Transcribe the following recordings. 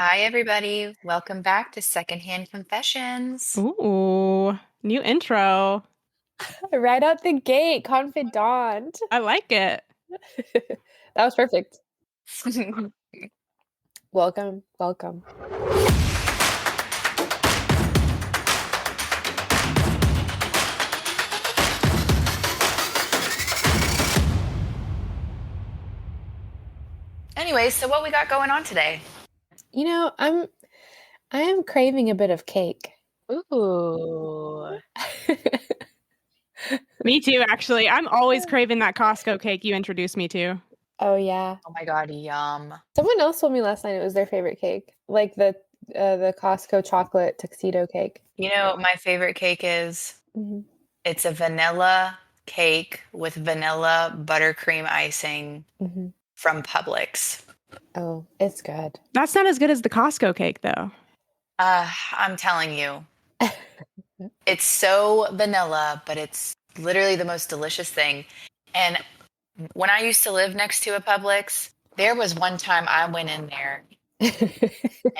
Hi, everybody. Welcome back to Secondhand Confessions. Ooh, new intro. Right out the gate, confidant. I like it. That was perfect. Welcome, welcome. Anyway, so what we got going on today? You know, I am craving a bit of cake. Ooh. Me too, actually. I'm always craving that Costco cake you introduced me to. Oh yeah. Oh my God, yum. Someone else told me last night it was their favorite cake, like the Costco chocolate tuxedo cake. You know what my favorite cake is? Hmm. It's a vanilla cake with vanilla buttercream icing Hmm. from Publix. Oh, it's good. That's not as good as the Costco cake, though. I'm telling you, it's so vanilla, but it's literally the most delicious thing. And when I used to live next to a Publix, there was one time I went in there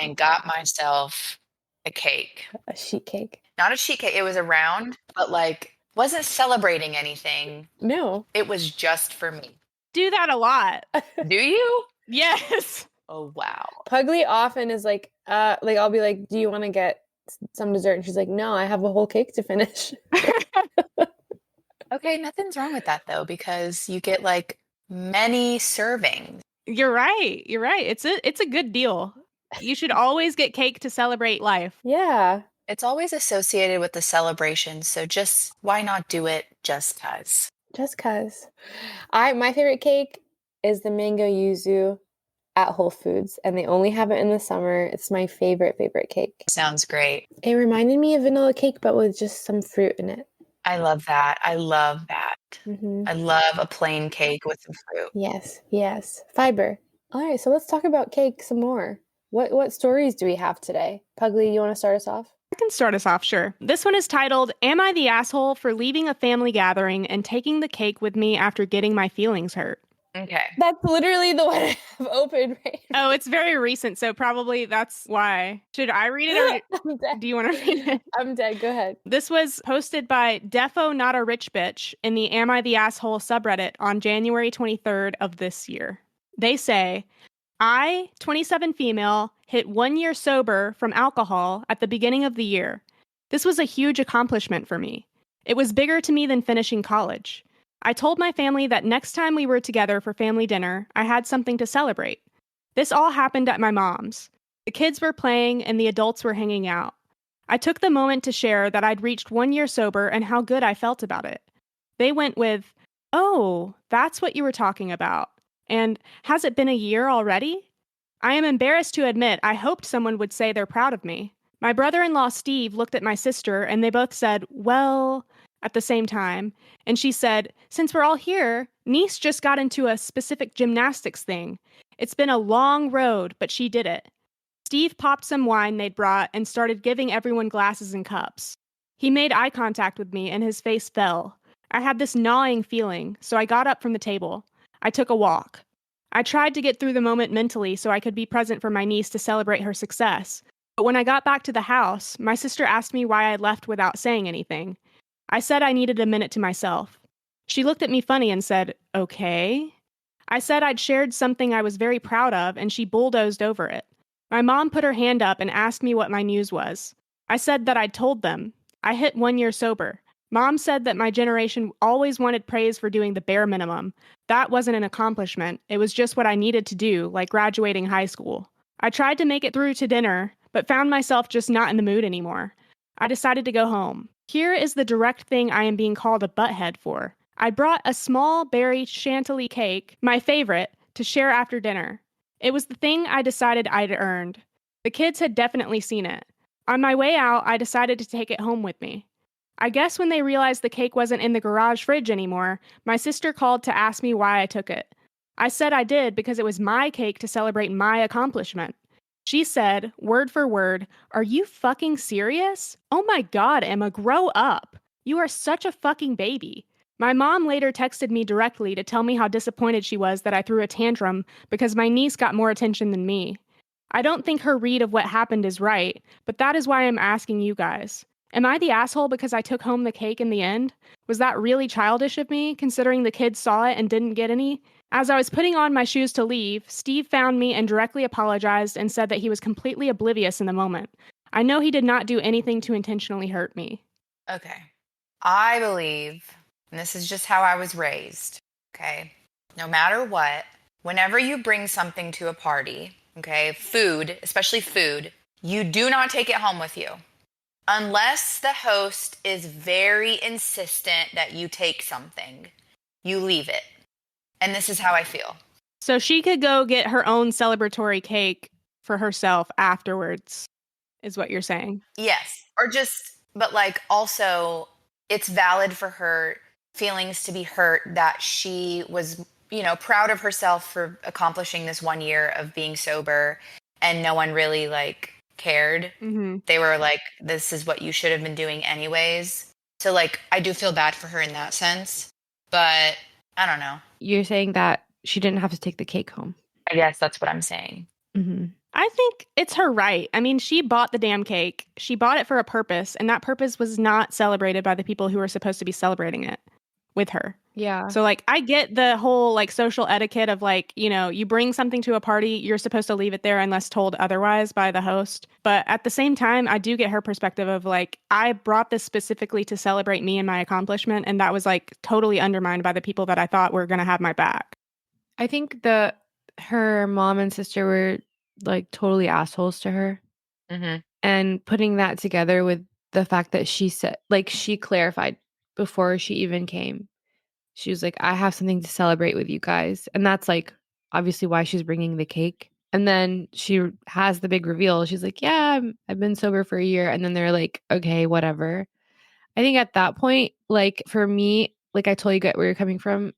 and got myself a cake. A sheet cake. Not a sheet cake, it was a round, but like wasn't celebrating anything. No. It was just for me. Do that a lot. Do you? Yes. Oh wow. Pugly often is like I'll be like, "Do you want to get some dessert?" And she's like, "No, I have a whole cake to finish." Okay, nothing's wrong with that though, because you get like many servings. You're right. You're right. It's a good deal. You should always get cake to celebrate life. Yeah. It's always associated with the celebration, so just why not do it just 'cause? Just cause. My favorite cake is the mango yuzu at Whole Foods, and they only have it in the summer. It's my favorite cake. Sounds great. It reminded me of vanilla cake, but with just some fruit in it. I love that. I love that. Hmm. I love a plain cake with some fruit. Yes, yes. Fiber. All right, so let's talk about cake some more. What stories do we have today? Pugly, you want to start us off? I can start us off, sure. This one is titled, Am I the Asshole for Leaving a Family Gathering and Taking the Cake with Me After Getting My Feelings Hurt? Okay. That's literally the one I have open right now. Oh, it's very recent, so probably that's why. Should I read it I'm or dead. do you want to read it? I'm dead. Go ahead. This was posted by Defo Not a Rich Bitch in the Am I the Asshole subreddit on January 23rd of this year. They say, I, 27 female, hit 1 year sober from alcohol at the beginning of the year. This was a huge accomplishment for me. It was bigger to me than finishing college. I told my family that next time we were together for family dinner, I had something to celebrate. This all happened at my mom's. The kids were playing and the adults were hanging out. I took the moment to share that I'd reached 1 year sober and how good I felt about it. They went with, Oh, that's what you were talking about. And has it been a year already? I am embarrassed to admit I hoped someone would say they're proud of me. My brother in law Steve looked at my sister and they both said, Well, at the same time. And she said, Since we're all here, niece just got into a specific gymnastics thing. It's been a long road, but she did it. Steve popped some wine they'd brought and started giving everyone glasses and cups. He made eye contact with me and his face fell. I had this gnawing feeling, so I got up from the table. I took a walk. I tried to get through the moment mentally so I could be present for my niece to celebrate her success. But when I got back to the house, my sister asked me why I left without saying anything. I said I needed a minute to myself. She looked at me funny and said, Okay. I said I'd shared something I was very proud of, and she bulldozed over it. My mom put her hand up and asked me what my news was. I said that I'd told them. I hit 1 year sober. Mom said that my generation always wanted praise for doing the bare minimum. That wasn't an accomplishment. It was just what I needed to do, like graduating high school. I tried to make it through to dinner, but found myself just not in the mood anymore. I decided to go home. Here is the direct thing I am being called a butthead for. I brought a small berry chantilly cake, my favorite, to share after dinner. It was the thing I decided I'd earned. The kids had definitely seen it. On my way out, I decided to take it home with me. I guess when they realized the cake wasn't in the garage fridge anymore, my sister called to ask me why I took it. I said I did because it was my cake to celebrate my accomplishment. She said, word for word, Are you fucking serious? Oh my God, Emma, grow up. You are such a fucking baby. My mom later texted me directly to tell me how disappointed she was that I threw a tantrum because my niece got more attention than me. I don't think her read of what happened is right, but that is why I'm asking you guys. Am I the asshole because I took home the cake in the end? Was that really childish of me, considering the kids saw it and didn't get any? As I was putting on my shoes to leave, Steve found me and directly apologized and said that he was completely oblivious in the moment. I know he did not do anything to intentionally hurt me. Okay. I believe, and this is just how I was raised, okay? No matter what, whenever you bring something to a party, okay, food, especially food, you do not take it home with you. Unless the host is very insistent that you take something, you leave it. And this is how I feel. So she could go get her own celebratory cake for herself afterwards, is what you're saying. Yes. Or just, but like also, it's valid for her feelings to be hurt that she was, proud of herself for accomplishing this 1 year of being sober and no one really like cared. Mm-hmm. They were like, this is what you should have been doing anyways. So like, I do feel bad for her in that sense, but I don't know. You're saying that she didn't have to take the cake home. I guess that's what I'm saying. Mm-hmm. I think it's her right. I mean, she bought the damn cake. She bought it for a purpose, and that purpose was not celebrated by the people who were supposed to be celebrating it with her. Yeah. So, like, I get the whole, like, social etiquette of, like, you bring something to a party, you're supposed to leave it there unless told otherwise by the host. But at the same time, I do get her perspective of, like, I brought this specifically to celebrate me and my accomplishment, and that was, like, totally undermined by the people that I thought were going to have my back. I think her mom and sister were like totally assholes to her. Mm-hmm. And putting that together with the fact that she said, like, she clarified before she even came. She was like, I have something to celebrate with you guys. And that's like obviously why she's bringing the cake. And then she has the big reveal. She's like, yeah, I've been sober for a year. And then they're like, okay, whatever. I think at that point, like for me, like I totally get where you're coming from,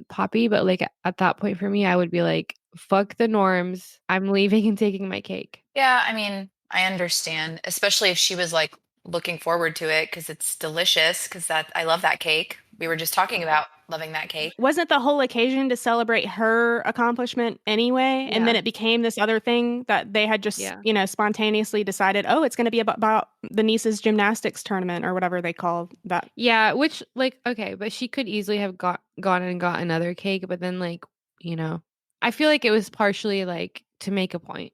Poppy, but like at that point for me, I would be like, fuck the norms. I'm leaving and taking my cake. Yeah, I mean, I understand, especially if she was like looking forward to it because it's delicious. Because I love that cake. We were just talking about loving that cake. Wasn't the whole occasion to celebrate her accomplishment anyway? And then it became this other thing that they had just, spontaneously decided, oh, it's going to be about the niece's gymnastics tournament or whatever they call that. Yeah, which like, okay, but she could easily have gone and got another cake. But then like, I feel like it was partially like to make a point,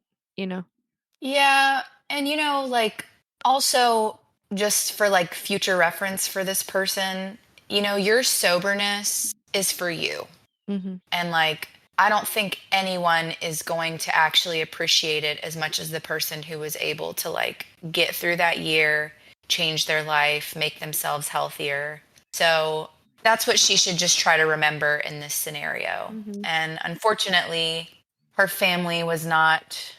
Yeah. And, like also just for like future reference for this person, your soberness is for you. Mm-hmm. And like, I don't think anyone is going to actually appreciate it as much as the person who was able to like get through that year, change their life, make themselves healthier. So that's what she should just try to remember in this scenario. Mm-hmm. And unfortunately, her family was not,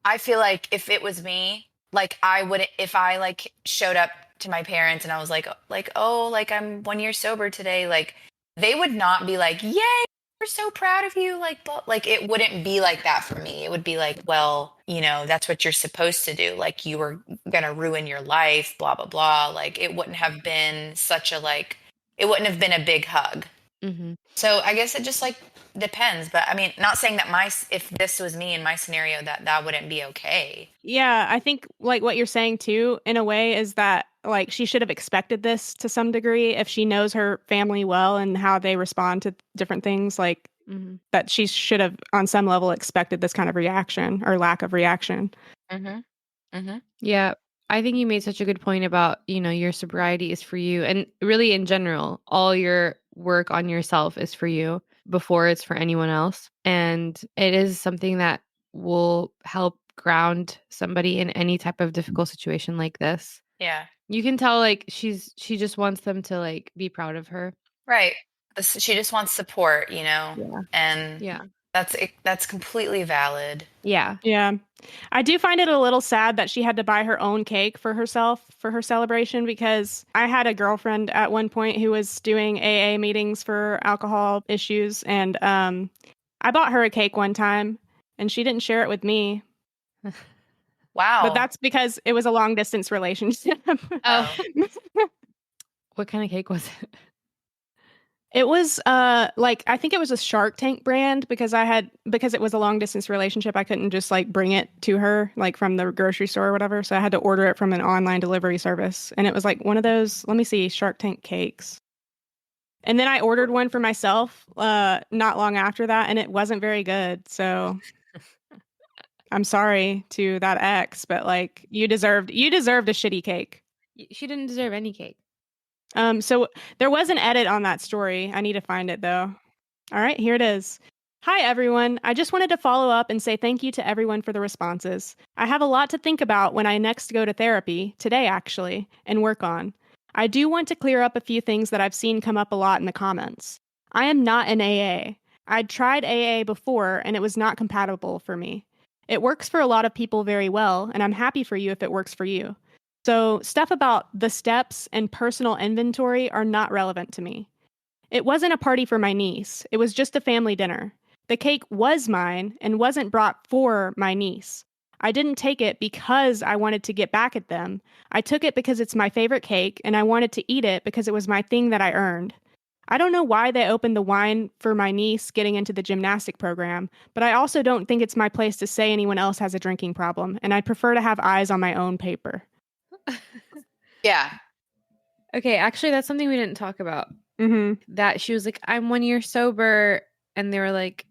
I feel like if it was me, like I would, if I like showed up to my parents and I was like, oh, like I'm 1 year sober today, like they would not be like, yay, we're so proud of you. Like it wouldn't be like that for me. It would be like, well, that's what you're supposed to do. Like you were going to ruin your life, blah, blah, blah. Like it wouldn't have been it wouldn't have been a big hug. Mm-hmm. So I guess it just like depends. But I mean, not saying that if this was me in my scenario, that wouldn't be okay. Yeah, I think like what you're saying too, in a way, is that like she should have expected this to some degree if she knows her family well and how they respond to different things, like that she should have on some level expected this kind of reaction or lack of reaction. Mm-hmm. Mm-hmm. Yeah. I think you made such a good point about, your sobriety is for you. And really in general, all your work on yourself is for you before it's for anyone else. And it is something that will help ground somebody in any type of difficult situation like this. Yeah. You can tell like she just wants them to like be proud of her. Right. She just wants support, Yeah. And yeah. That's completely valid. Yeah. Yeah. I do find it a little sad that she had to buy her own cake for herself for her celebration, because I had a girlfriend at one point who was doing AA meetings for alcohol issues, and I bought her a cake one time and she didn't share it with me. Wow. But that's because it was a long distance relationship. Oh. What kind of cake was it? It was like I think it was a Shark Tank brand because because it was a long distance relationship, I couldn't just like bring it to her like from the grocery store or whatever. So I had to order it from an online delivery service. And it was like one of those, let me see, Shark Tank cakes. And then I ordered one for myself not long after that, and it wasn't very good. So I'm sorry to that ex, but like you deserved a shitty cake. She didn't deserve any cake. So there was an edit on that story. I need to find it though. All right, here it is. Hi, everyone. I just wanted to follow up and say thank you to everyone for the responses. I have a lot to think about when I next go to therapy, today actually, and work on. I do want to clear up a few things that I've seen come up a lot in the comments. I am not an AA. I'd tried AA before and it was not compatible for me. It works for a lot of people very well, and I'm happy for you if it works for you. So, stuff about the steps and personal inventory are not relevant to me. It wasn't a party for my niece, it was just a family dinner. The cake was mine and wasn't brought for my niece. I didn't take it because I wanted to get back at them. I took it because it's my favorite cake and I wanted to eat it because it was my thing that I earned. I don't know why they opened the wine for my niece getting into the gymnastic program, but I also don't think it's my place to say anyone else has a drinking problem, and I'd prefer to have eyes on my own paper. Yeah. Okay, actually, that's something we didn't talk about. Mm-hmm. That she was like, I'm 1 year sober. And they were like,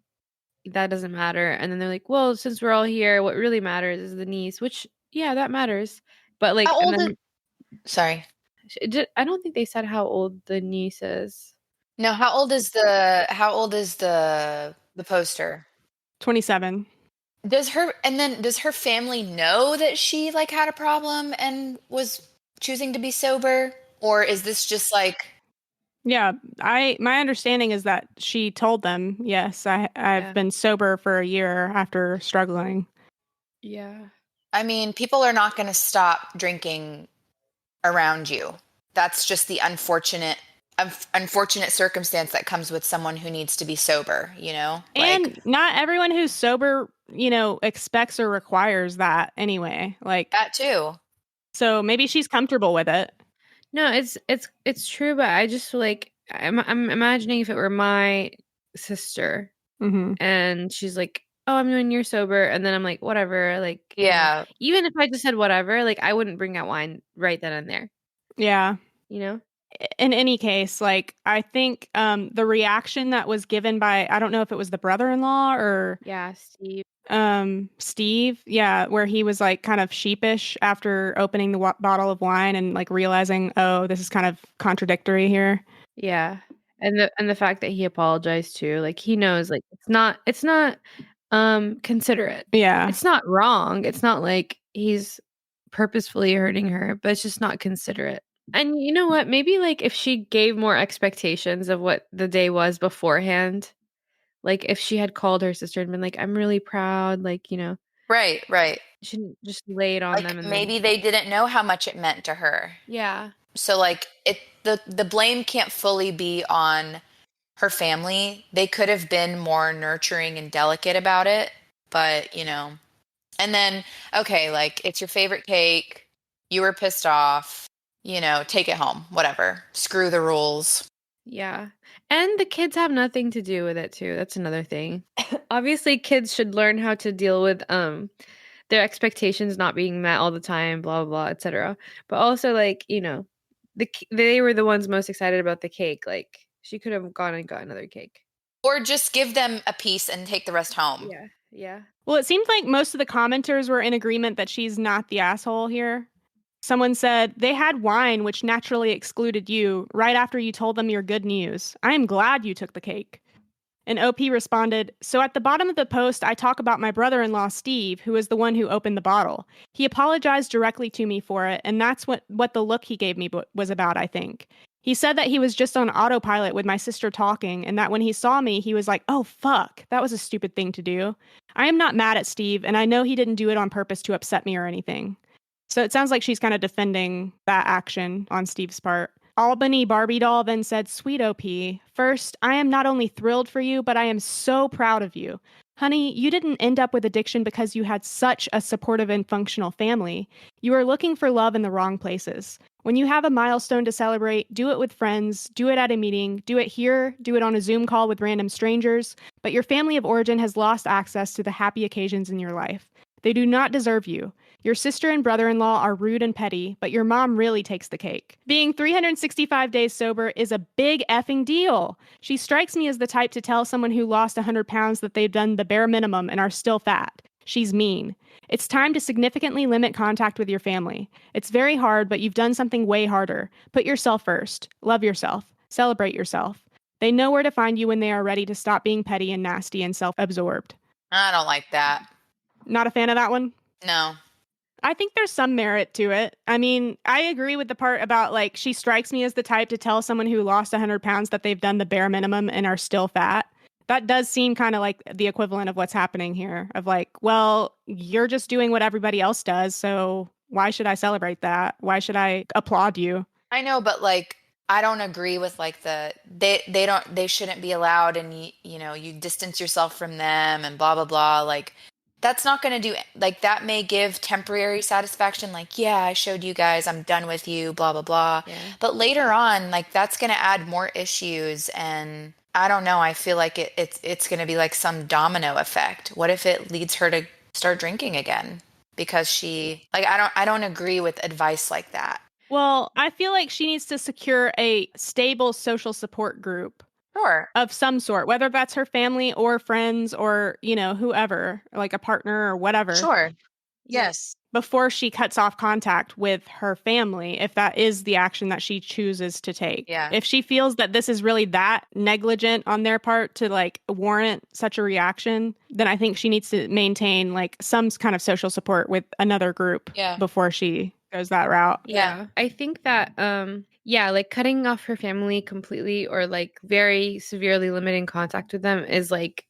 that doesn't matter. And then they're like, well, since we're all here, what really matters is the niece, which, yeah, that matters. But like, How and old then, Sorry. I don't think they said how old the niece is. No, how old is the poster? 27. Does her family know that she like had a problem and was choosing to be sober? Or is this just like Yeah, my understanding is that she told them, yes, I've been sober for a year after struggling. Yeah. I mean, people are not going to stop drinking around you. That's just the unfortunate circumstance that comes with someone who needs to be sober, you know? And not everyone who's sober, expects or requires that anyway. Like that too. So maybe she's comfortable with it. No, it's true, but I just like I'm imagining if it were my sister, and she's like, "Oh, I'm 1 year sober," and then I'm like, "Whatever." Like, yeah. Even if I just said whatever, like I wouldn't bring out wine right then and there. Yeah. In any case, like I think the reaction that was given by, I don't know if it was the brother-in-law or Steve. Steve, where he was like kind of sheepish after opening the bottle of wine and like realizing, oh, this is kind of contradictory here. Yeah, and the fact that he apologized too, like he knows, like it's not considerate. Yeah, it's not wrong. It's not like he's purposefully hurting her, but it's just not considerate. And you know what? Maybe like if she gave more expectations of what the day was beforehand, like if she had called her sister and been like, I'm really proud, like, Right. Shouldn't just lay it on like them. And maybe they didn't know how much it meant to her. Yeah. So like the blame can't fully be on her family. They could have been more nurturing and delicate about it, but and then, okay, like it's your favorite cake. You were pissed off, take it home, whatever. Screw the rules. Yeah. And the kids have nothing to do with it too. That's another thing. Obviously, kids should learn how to deal with their expectations not being met all the time, blah, blah, blah, etc. But also, like, they were the ones most excited about the cake. Like, she could have gone and got another cake. Or just give them a piece and take the rest home. Yeah. Well, it seems like most of the commenters were in agreement that she's not the asshole here. Someone said, they had wine, which naturally excluded you, right after you told them your good news. I am glad you took the cake. And OP responded, so at the bottom of the post, I talk about my brother-in-law, Steve, who is the one who opened the bottle. He apologized directly to me for it, and that's what the look he gave me was about, I think. He said that he was just on autopilot with my sister talking, and that when he saw me, he was like, oh, fuck, that was a stupid thing to do. I am not mad at Steve, and I know he didn't do it on purpose to upset me or anything. So it sounds like she's kind of defending that action on Steve's part. Albany Barbie doll then said, "Sweet OP, first, I am not only thrilled for you, but I am so proud of you. Honey, you didn't end up with addiction because you had such a supportive and functional family. You are looking for love in the wrong places. When you have a milestone to celebrate, do it with friends, do it at a meeting, do it here, do it on a Zoom call with random strangers, but your family of origin has lost access to the happy occasions in your life. They do not deserve you. Your sister and brother-in-law are rude and petty, but your mom really takes the cake. Being 365 days sober is a big effing deal. She strikes me as the type to tell someone who lost 100 pounds that they've done the bare minimum and are still fat. She's mean. It's time to significantly limit contact with your family. It's very hard, but you've done something way harder. Put yourself first. Love yourself. Celebrate yourself. They know where to find you when they are ready to stop being petty and nasty and self-absorbed." I don't like that. Not a fan of that one? No. I think there's some merit to it. I mean, I agree with the part about, like, she strikes me as the type to tell someone who lost 100 pounds that they've done the bare minimum and are still fat. That does seem kind of like the equivalent of what's happening here, of like, well, you're just doing what everybody else does, so why should I celebrate that? Why should I applaud you? I know, but like, I don't agree with like they shouldn't be allowed, and you distance yourself from them and blah blah blah. Like, that's not going to do, like, that may give temporary satisfaction, like, yeah, I showed you guys, I'm done with you, blah blah blah. Yeah. But later on, like, that's going to add more issues, and I don't know, I feel like it's going to be like some domino effect. What if it leads her to start drinking again because she, like, I don't agree with advice like that. Well, I feel like she needs to secure a stable social support group Sure. of some sort, whether that's her family or friends or, whoever, like a partner or whatever. Sure. Yes. Before she cuts off contact with her family, if that is the action that she chooses to take. Yeah. If she feels that this is really that negligent on their part to like warrant such a reaction, then I think she needs to maintain like some kind of social support with another group Yeah. before she goes that route. Yeah. I think that like cutting off her family completely or like very severely limiting contact with them is like,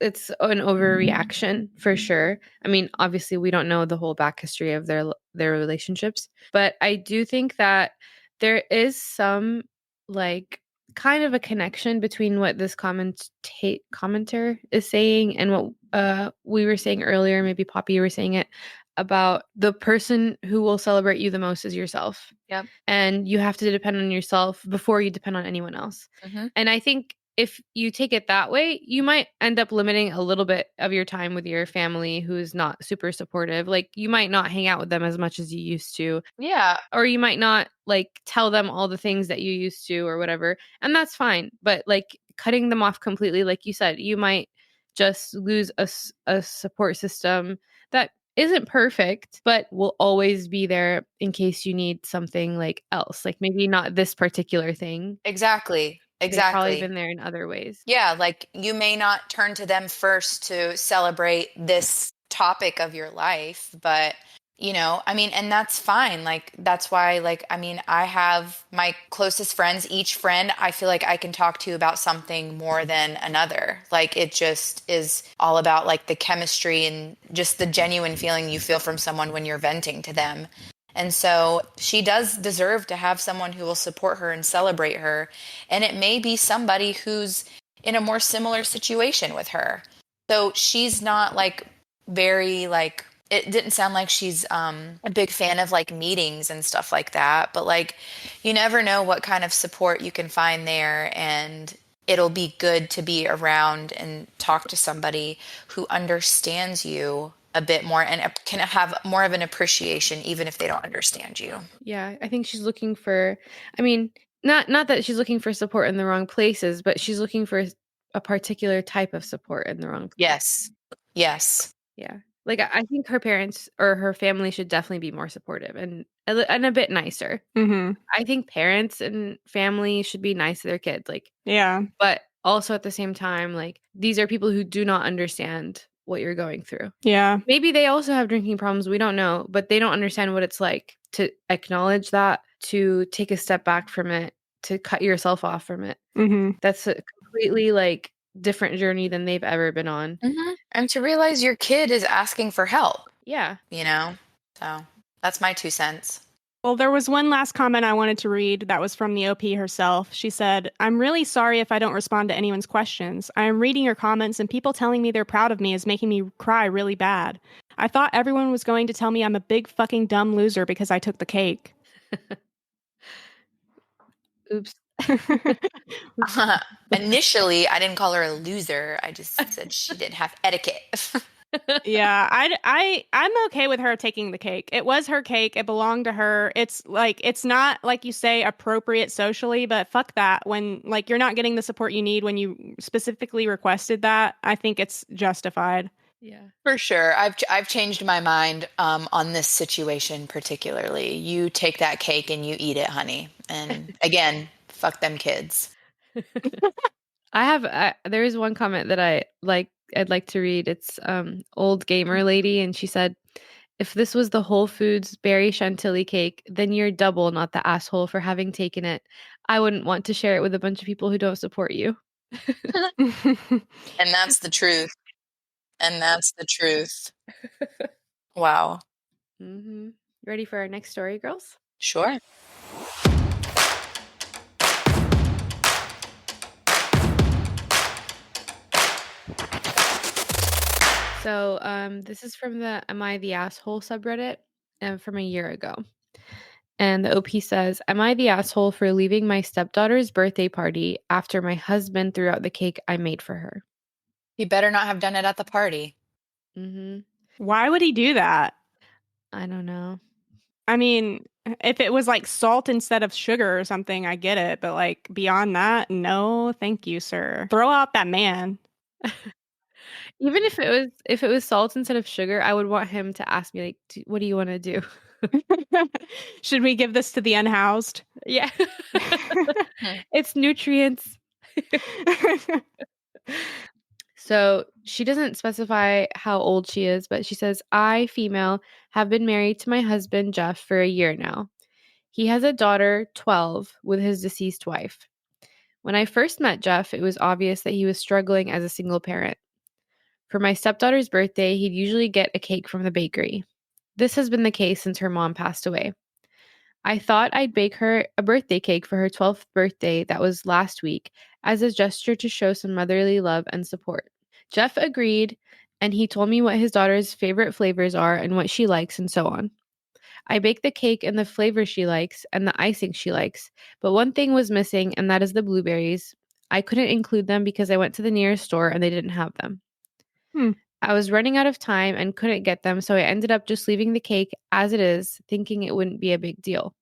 it's an overreaction for sure. I mean, obviously we don't know the whole back history of their relationships, but I do think that there is some like kind of a connection between what this commenter is saying and what we were saying earlier. Maybe Poppy, you were saying it about the person who will celebrate you the most is yourself. Yep. And you have to depend on yourself before you depend on anyone else. Mm-hmm. And I think if you take it that way, you might end up limiting a little bit of your time with your family who's not super supportive. Like, you might not hang out with them as much as you used to. Yeah. Or you might not like tell them all the things that you used to or whatever. And that's fine. But like cutting them off completely, like you said, you might just lose a support system that isn't perfect, but will always be there in case you need something like else. Like maybe not this particular thing. Exactly. They've probably been there in other ways. Yeah, like you may not turn to them first to celebrate this topic of your life, but I mean, and that's fine. Like, that's why, like, I mean, I have my closest friends, each friend I feel like I can talk to about something more than another. Like, it just is all about like the chemistry and just the genuine feeling you feel from someone when you're venting to them. And so she does deserve to have someone who will support her and celebrate her. And it may be somebody who's in a more similar situation with her. So she's not like very like, it didn't sound like she's a big fan of like meetings and stuff like that. But like, you never know what kind of support you can find there. And it'll be good to be around and talk to somebody who understands you a bit more and can have more of an appreciation even if they don't understand you. Yeah, I think she's looking for, I mean, not that she's looking for support in the wrong places, but she's looking for a particular type of support in the wrong place. Yes. Yeah. Like, I think her parents or her family should definitely be more supportive and a bit nicer. Mm-hmm. I think parents and family should be nice to their kids. Like, yeah. But also at the same time, like, these are people who do not understand what you're going through. Yeah. Maybe they also have drinking problems. We don't know, but they don't understand what it's like to acknowledge that, to take a step back from it, to cut yourself off from it. Mm-hmm. That's a completely like different journey than they've ever been on. Mm-hmm. And to realize your kid is asking for help. Yeah. So that's my 2 cents. Well, there was one last comment I wanted to read that was from the OP herself. She said, "I'm really sorry if I don't respond to anyone's questions. I am reading your comments and people telling me they're proud of me is making me cry really bad. I thought everyone was going to tell me I'm a big fucking dumb loser because I took the cake." Oops. Initially, I didn't call her a loser. I just said she didn't have etiquette. Yeah, I'm okay with her taking the cake. It was her cake. It belonged to her. It's not like you say appropriate socially, but fuck that. When like you're not getting the support you need when you specifically requested that, I think it's justified. Yeah. For sure. I've changed my mind on this situation particularly. You take that cake and you eat it, honey. And again, fuck them kids. There is one comment that I'd like to read. It's old gamer lady, and she said, "If this was the Whole Foods berry chantilly cake, then you're double not the asshole for having taken it. I wouldn't want to share it with a bunch of people who don't support you." And that's the truth. And that's the truth. Wow. Mm-hmm. Ready for our next story, girls? Sure. So this is from the Am I the Asshole subreddit from a year ago. And the OP says, "Am I the asshole for leaving my stepdaughter's birthday party after my husband threw out the cake I made for her?" You better not have done it at the party. Mm-hmm. Why would he do that? I don't know. I mean, if it was like salt instead of sugar or something, I get it. But like beyond that, no, thank you, sir. Throw out that man. Even if it was salt instead of sugar, I would want him to ask me like, "What do you want to do?" Should we give this to the unhoused? Yeah. It's nutrients. So she doesn't specify how old she is, but she says, "I, female, have been married to my husband, Jeff, for a year now. He has a daughter, 12, with his deceased wife. When I first met Jeff, it was obvious that he was struggling as a single parent. For my stepdaughter's birthday, he'd usually get a cake from the bakery. This has been the case since her mom passed away. I thought I'd bake her a birthday cake for her 12th birthday that was last week as a gesture to show some motherly love and support. Jeff agreed, and he told me what his daughter's favorite flavors are and what she likes and so on. I baked the cake in the flavor she likes and the icing she likes, but one thing was missing, and that is the blueberries. I couldn't include them because I went to the nearest store and they didn't have them. I was running out of time and couldn't get them, so I ended up just leaving the cake as it is, thinking it wouldn't be a big deal.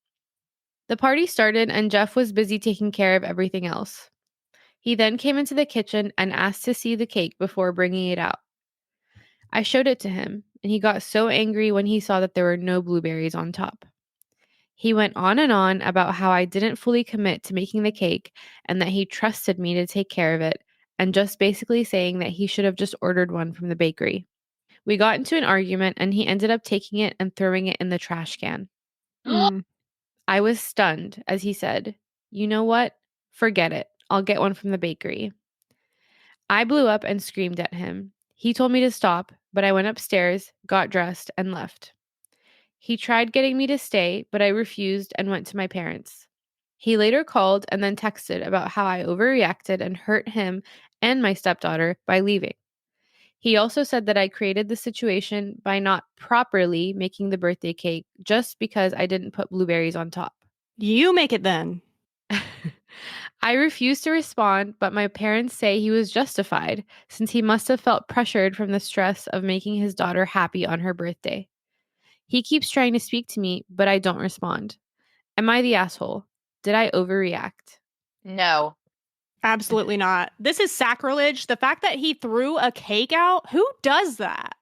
The party started and Jeff was busy taking care of everything else. He then came into the kitchen and asked to see the cake before bringing it out. I showed it to him, and he got so angry when he saw that there were no blueberries on top. He went on and on about how I didn't fully commit to making the cake and that he trusted me to take care of it, and just basically saying that he should have just ordered one from the bakery. We got into an argument, and he ended up taking it and throwing it in the trash can. I was stunned as he said, "You know what? Forget it. I'll get one from the bakery." I blew up and screamed at him. He told me to stop, but I went upstairs, got dressed, and left. He tried getting me to stay, but I refused and went to my parents. He later called and then texted about how I overreacted and hurt him and my stepdaughter by leaving. He also said that I created the situation by not properly making the birthday cake just because I didn't put blueberries on top. You make it then. I refused to respond, but my parents say he was justified since he must have felt pressured from the stress of making his daughter happy on her birthday. He keeps trying to speak to me, but I don't respond. Am I the asshole? Did I overreact? No. Absolutely not. This is sacrilege. The fact that he threw a cake out, who does that?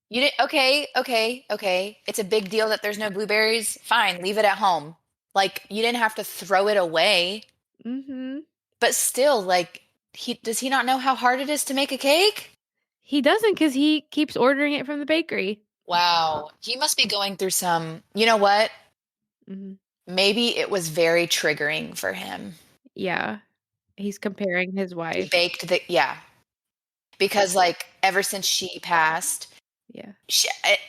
You did okay. It's a big deal that there's no blueberries. Fine, leave it at home. Like you didn't have to throw it away. Mm-hmm. But still, like does he not know how hard it is to make a cake? He doesn't because he keeps ordering it from the bakery. Wow. He must be going through some, you know what? Mm-hmm. Maybe it was very triggering for him. Yeah. He's comparing his wife. He baked yeah. Because like ever since she passed, Yeah.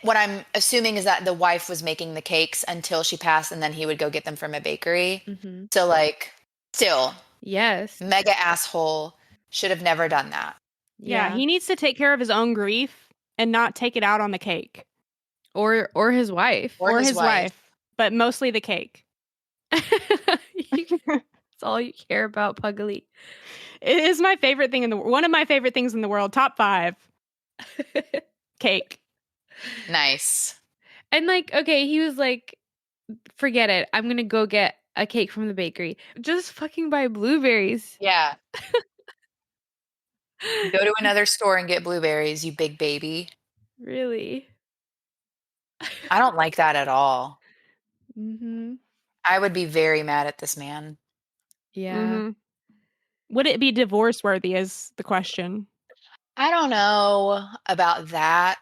What I'm assuming is that the wife was making the cakes until she passed, and then he would go get them from a bakery. Mm-hmm. So, like, still, Yes. mega asshole, should have never done that. Yeah, he needs to take care of his own grief and not take it out on the cake. Or his wife. Or his wife. But mostly the cake. That's all you care about, Pugly. It is my favorite thing in the one of my favorite things in the world. Top 5. Cake. Nice. And like, okay, he was like, forget it. I'm going to go get a cake from the bakery. Just fucking buy blueberries. Yeah. Go to another store and get blueberries, you big baby. Really? I don't like that at all. Mm-hmm. I would be very mad at this man. Yeah. Mm-hmm. Would it be divorce worthy is the question. I don't know about that,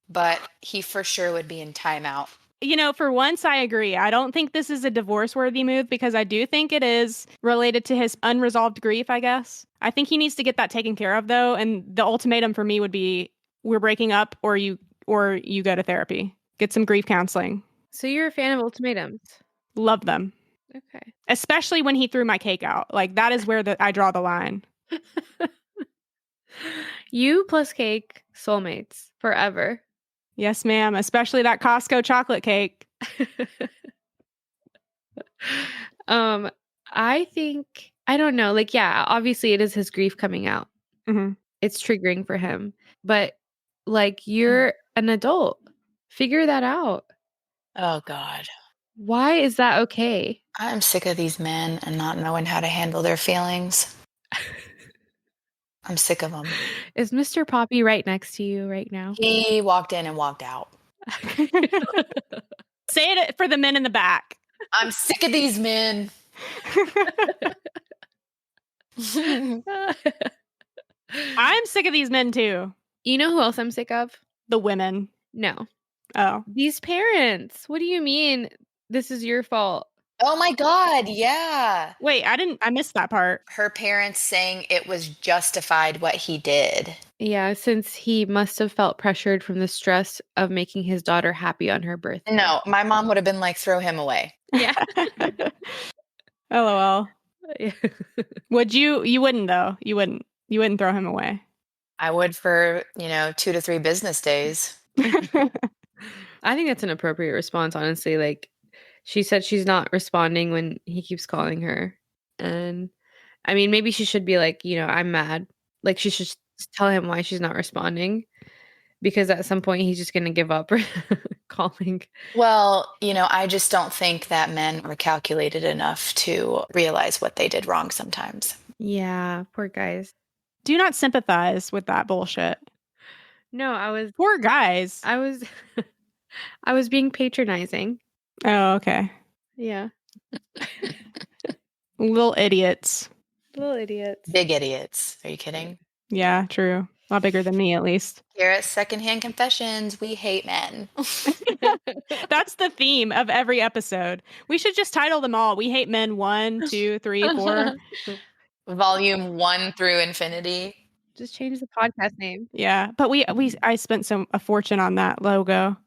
but he for sure would be in timeout. You know, for once, I agree. I don't think this is a divorce-worthy move because I do think it is related to his unresolved grief, I guess. I think he needs to get that taken care of, though, and the ultimatum for me would be we're breaking up or you go to therapy. Get some grief counseling. So you're a fan of ultimatums? Love them. Okay. Especially when he threw my cake out. Like, that is where I draw the line. You plus cake, soulmates, forever. Yes, ma'am. Especially that Costco chocolate cake. I think, I don't know. Like, yeah, obviously it is his grief coming out. Mm-hmm. It's triggering for him. But like, you're an adult. Figure that out. Oh, God. Why is that okay? I'm sick of these men and not knowing how to handle their feelings. I'm sick of them. Is Mr. Poppy right next to you right now? He walked in and walked out. Say it for the men in the back. I'm sick of these men. I'm sick of these men too. You know who else I'm sick of? The women. No. Oh. These parents. What do you mean this is your fault? Oh my God, yeah. Wait, I missed that part. Her parents saying it was justified what he did. Yeah, since he must have felt pressured from the stress of making his daughter happy on her birthday. No, my mom would have been like, throw him away. Yeah. LOL. Would you? You wouldn't though. You wouldn't throw him away. I would for, 2 to 3 business days. I think that's an appropriate response, honestly. Like, she said she's not responding when he keeps calling her. And I mean, maybe she should be like, I'm mad. Like, she should tell him why she's not responding. Because at some point, he's just going to give up calling. Well, I just don't think that men are calculated enough to realize what they did wrong sometimes. Yeah, poor guys. Do not sympathize with that bullshit. No, Poor guys. I was being patronizing. Oh, okay. Yeah. Little idiots. Little idiots. Big idiots. Are you kidding? Yeah, true. A lot bigger than me, at least. Here at Secondhand Confessions, we hate men. That's the theme of every episode. We should just title them all. We hate men 1, 2, 3, 4. Volume 1 through infinity. Just change the podcast name. Yeah, but I spent a fortune on that logo.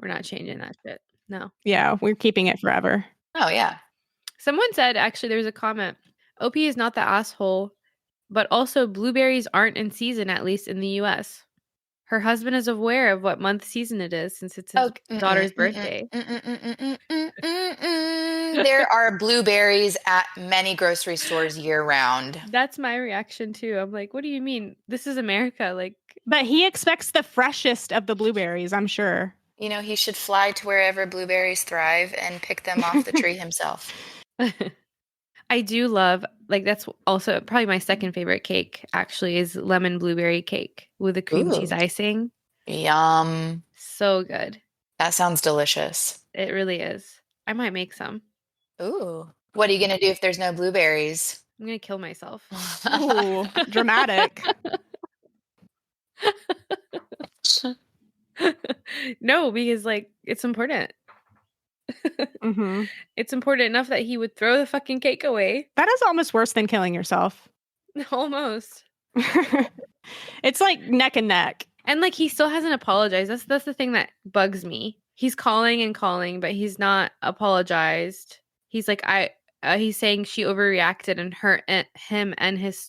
We're not changing that shit. No. Yeah, we're keeping it forever. Oh, yeah. Someone said, actually, there was a comment. OP is not the asshole, but also blueberries aren't in season, at least in the US. Her husband is aware of what month season it is since it's his daughter's birthday. There are blueberries at many grocery stores year round. That's my reaction too. I'm like, what do you mean? This is America. Like, but he expects the freshest of the blueberries, I'm sure. He should fly to wherever blueberries thrive and pick them off the tree himself. I do love, like, that's also probably my second favorite cake, actually, is lemon blueberry cake with the cream cheese icing. Yum. So good. That sounds delicious. It really is. I might make some. Ooh. What are you going to do if there's no blueberries? I'm going to kill myself. Ooh, dramatic. No, because, like, it's important. Mm-hmm. It's important enough that he would throw the fucking cake away. That is almost worse than killing yourself. Almost. It's like neck and neck. And like he still hasn't apologized. That's the thing that bugs me. He's calling and calling, but he's not apologized. He's like he's saying she overreacted and hurt him and his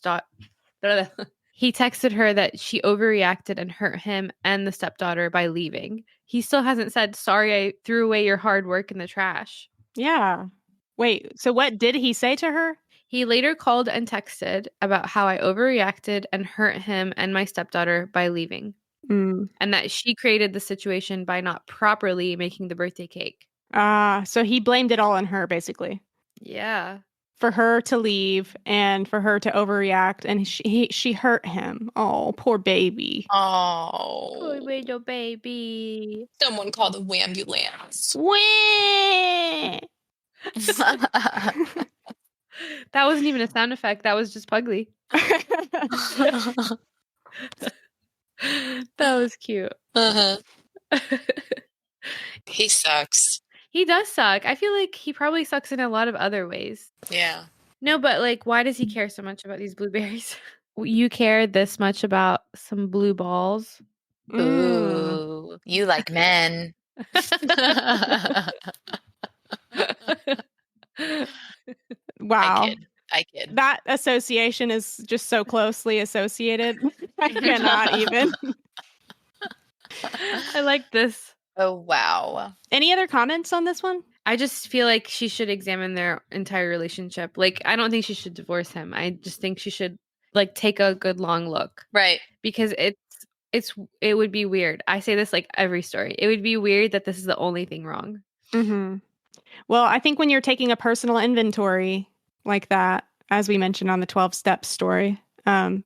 He texted her that she overreacted and hurt him and the stepdaughter by leaving. He still hasn't said, sorry, I threw away your hard work in the trash. Yeah. Wait, so what did he say to her? He later called and texted about how I overreacted and hurt him and my stepdaughter by leaving. Mm. And that she created the situation by not properly making the birthday cake. So he blamed it all on her, basically. Yeah. For her to leave and for her to overreact, and she hurt him. Oh, poor baby. Oh. Poor little baby. Someone call the wambulance. Wah! That wasn't even a sound effect. That was just Pugly. That was cute. Uh-huh. He sucks. He does suck. I feel like he probably sucks in a lot of other ways. Yeah. No, but like, why does he care so much about these blueberries? You care this much about some blue balls? Ooh, you like men. Wow. I kid. That association is just so closely associated. I cannot even. I like this. Oh, wow. Any other comments on this one? I just feel like she should examine their entire relationship. Like, I don't think she should divorce him. I just think she should like take a good long look. Right. Because it would be weird. I say this like every story. It would be weird that this is the only thing wrong. Mm-hmm. Well, I think when you're taking a personal inventory like that, as we mentioned on the 12 steps story, I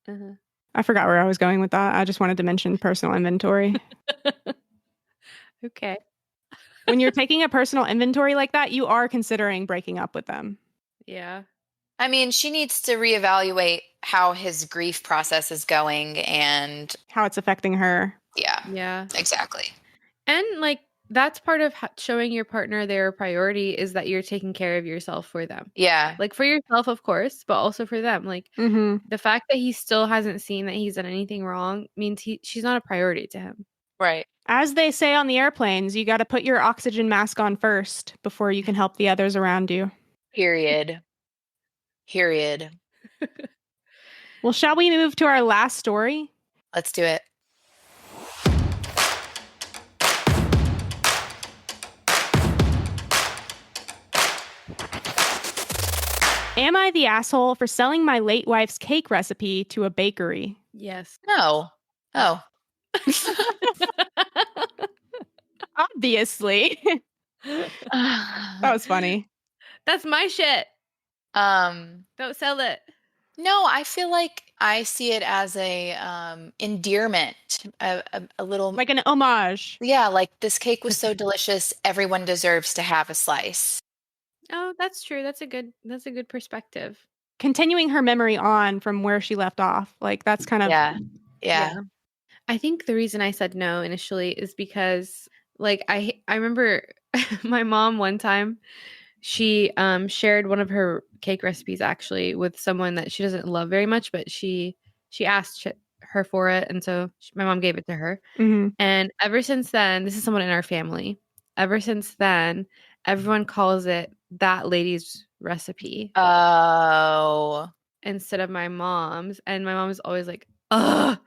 forgot where I was going with that. I just wanted to mention personal inventory. Okay. When you're taking a personal inventory like that, you are considering breaking up with them. Yeah. I mean, she needs to reevaluate how his grief process is going and how it's affecting her. Yeah. Yeah. Exactly. And like that's part of showing your partner their priority is that you're taking care of yourself for them. Yeah. Like for yourself, of course, but also for them. Like the fact that he still hasn't seen that he's done anything wrong means she's not a priority to him. Right. As they say on the airplanes, you got to put your oxygen mask on first before you can help the others around you. Period. Well, shall we move to our last story? Let's do it. Am I the asshole for selling my late wife's cake recipe to a bakery? Yes. No. Oh. Obviously. That was funny. That's my shit. Don't sell it. No, I feel like I see it as a endearment, a little like an homage. Yeah, like this cake was so delicious, everyone deserves to have a slice. Oh, that's true. That's a good perspective. Continuing her memory on from where she left off. Like that's kind of Yeah. I think the reason I said no initially is because like I remember my mom one time she shared one of her cake recipes actually with someone that she doesn't love very much, but she asked her for it, and so my mom gave it to her. And ever since then, this is someone in our family. Ever since then, everyone calls it that lady's recipe. Oh. Instead of my mom's, and my mom's always like, ugh,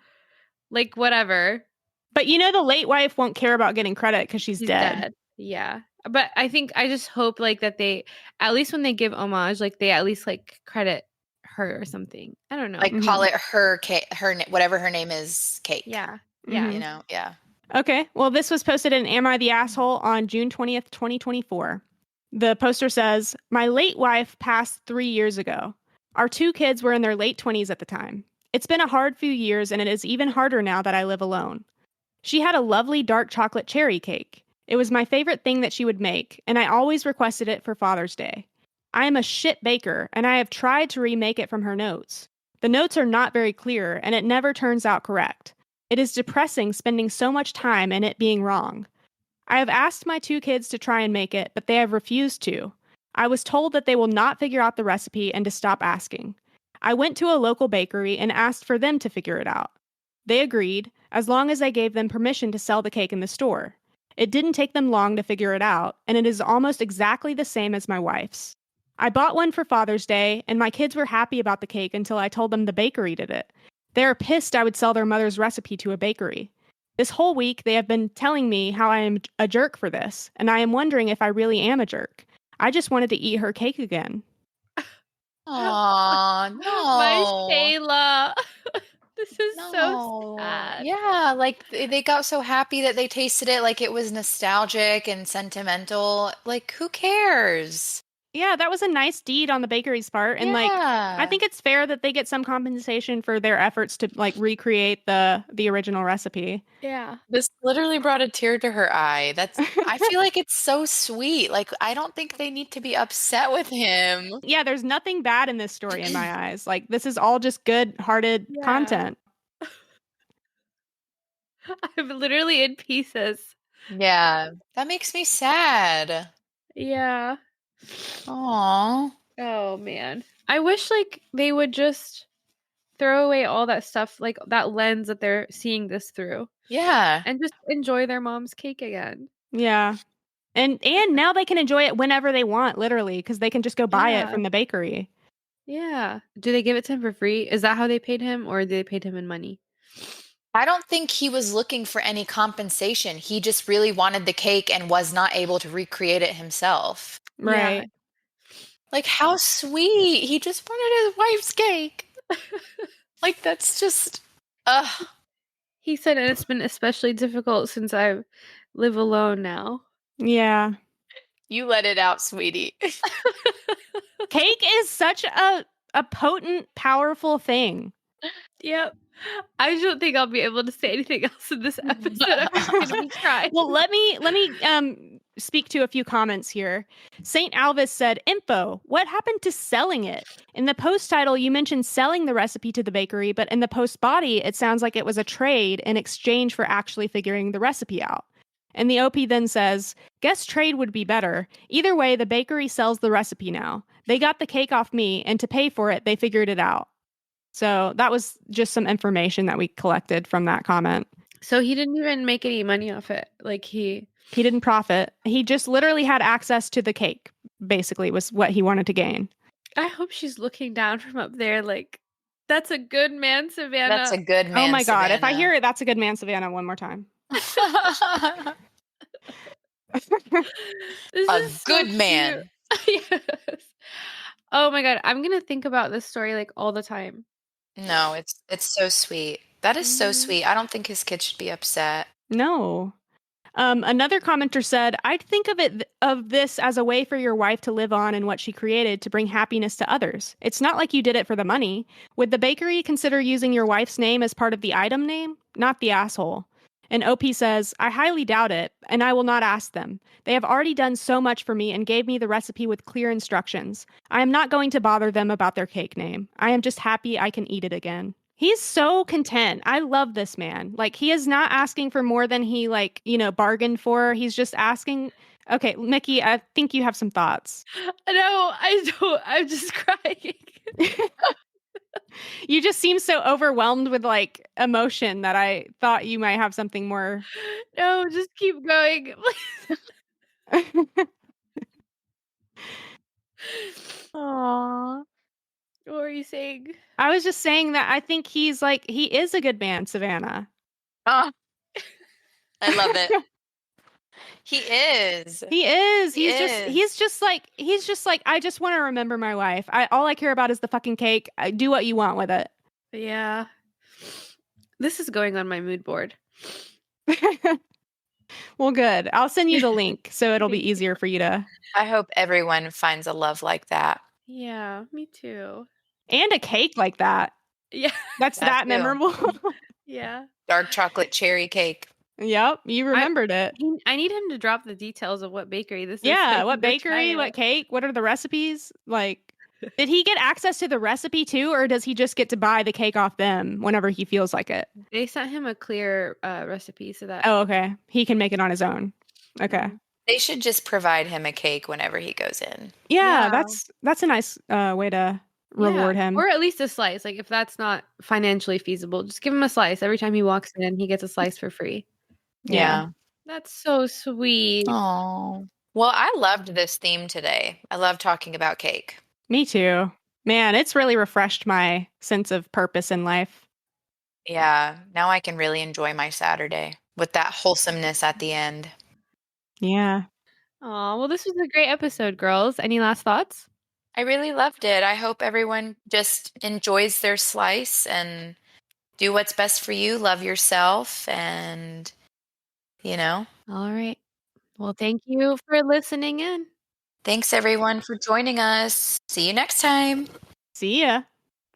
like whatever. But you know, the late wife won't care about getting credit because she's dead. Yeah. But I just hope like that they, at least when they give homage, like they at least like credit her or something. I don't know. Like call it her cake, whatever her name is, cake. Yeah. Yeah. You know, yeah. Okay. Well, this was posted in Am I the Asshole on June 20th, 2024. The poster says, my late wife passed 3 years ago. Our 2 kids were in their late 20s at the time. It's been a hard few years, and it is even harder now that I live alone. She had a lovely dark chocolate cherry cake. It was my favorite thing that she would make, and I always requested it for Father's Day. I am a shit baker, and I have tried to remake it from her notes. The notes are not very clear, and it never turns out correct. It is depressing spending so much time and it being wrong. I have asked my 2 kids to try and make it, but they have refused to. I was told that they will not figure out the recipe and to stop asking. I went to a local bakery and asked for them to figure it out. They agreed, as long as I gave them permission to sell the cake in the store. It didn't take them long to figure it out, and it is almost exactly the same as my wife's. I bought one for Father's Day, and my kids were happy about the cake until I told them the bakery did it. They are pissed I would sell their mother's recipe to a bakery. This whole week, they have been telling me how I am a jerk for this, and I am wondering if I really am a jerk. I just wanted to eat her cake again. Aw, My no. Shayla. This is so No. sad. Yeah, like they got so happy that they tasted it like it was nostalgic and sentimental. Like, who cares? Yeah, that was a nice deed on the bakery's part. And like, I think it's fair that they get some compensation for their efforts to like recreate the original recipe. Yeah. This literally brought a tear to her eye. I feel like it's so sweet. Like, I don't think they need to be upset with him. Yeah, there's nothing bad in this story in my eyes. Like, this is all just good-hearted Yeah. content. I'm literally in pieces. Yeah, that makes me sad. Yeah. Aw. Oh man. I wish like they would just throw away all that stuff, like that lens that they're seeing this through, Yeah. and just enjoy their mom's cake again. Yeah. And now they can enjoy it whenever they want, literally, because they can just go buy it Yeah. from the bakery. Yeah. Do they give it to him for free? Is that how they paid him, or they paid him in money? I don't think he was looking for any compensation. He just really wanted the cake and was not able to recreate it himself. Right. Like, how sweet. He just wanted his wife's cake. Like, that's just, ugh. He said it's been especially difficult since I live alone now. Yeah. You let it out, sweetie. Cake is such a potent, powerful thing. Yep. I don't think I'll be able to say anything else in this episode. I'm gonna be crying. Well, let me speak to a few comments here. St. Alvis said, "Info, what happened to selling it? In the post title, you mentioned selling the recipe to the bakery, but in the post body, it sounds like it was a trade in exchange for actually figuring the recipe out." And the OP then says, "Guess trade would be better. Either way, the bakery sells the recipe now. They got the cake off me, and to pay for it, they figured it out." So that was just some information that we collected from that comment. So he didn't even make any money off it. Like he didn't profit. He just literally had access to the cake, basically, was what he wanted to gain. I hope she's looking down from up there like, that's a good man, Savannah. That's a good man, Oh my God. Savannah. If I hear it, that's a good man, Savannah, one more time. A good man. Yes. Oh my God. I'm going to think about this story like all the time. No, it's so sweet. That is so sweet. I don't think his kid should be upset. No. Another commenter said, "I'd think of this as a way for your wife to live on in what she created to bring happiness to others. It's not like you did it for the money. Would the bakery consider using your wife's name as part of the item name? Not the asshole." And OP says, "I highly doubt it, and I will not ask them. They have already done so much for me and gave me the recipe with clear instructions. I am not going to bother them about their cake name. I am just happy I can eat it again." He's so content. I love this man. Like, he is not asking for more than he, like, bargained for. He's just asking. Okay, Mickey, I think you have some thoughts. No, I don't. I'm just crying. You just seem so overwhelmed with, like, emotion that I thought you might have something more. No, just keep going. Aww. What were you saying? I was just saying that I think he is a good man, Savannah. I love it. He is. He is. He's just like, I just want to remember my wife. All I care about is the fucking cake. Do what you want with it. Yeah. This is going on my mood board. Well, good. I'll send you the link so it'll be easier for you to. I hope everyone finds a love like that. Yeah, me too. And a cake like that. Yeah. That's that too. memorable. Yeah. Dark chocolate cherry cake. Yep, you remembered it. I need him to drop the details of what bakery this is. Yeah, what bakery, what cake, what are the recipes? Like, did he get access to the recipe too, or does he just get to buy the cake off them whenever he feels like it? They sent him a clear recipe so that. Oh, okay. He can make it on his own. Okay. They should just provide him a cake whenever he goes in. Yeah, that's a nice way to reward Yeah, him. or at least a slice. Like if that's not financially feasible, just give him a slice. Every time he walks in, he gets a slice for free. Yeah. That's so sweet. Oh. Well, I loved this theme today. I love talking about cake. Me too. Man, it's really refreshed my sense of purpose in life. Yeah. Now I can really enjoy my Saturday with that wholesomeness at the end. Yeah. Oh, well, this was a great episode, girls. Any last thoughts? I really loved it. I hope everyone just enjoys their slice and do what's best for you. Love yourself and, All right. Well, thank you for listening in. thanks everyone for joining us. See you next time. See ya.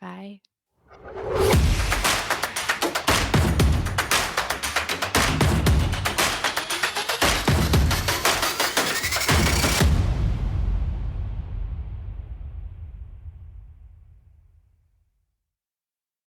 Bye.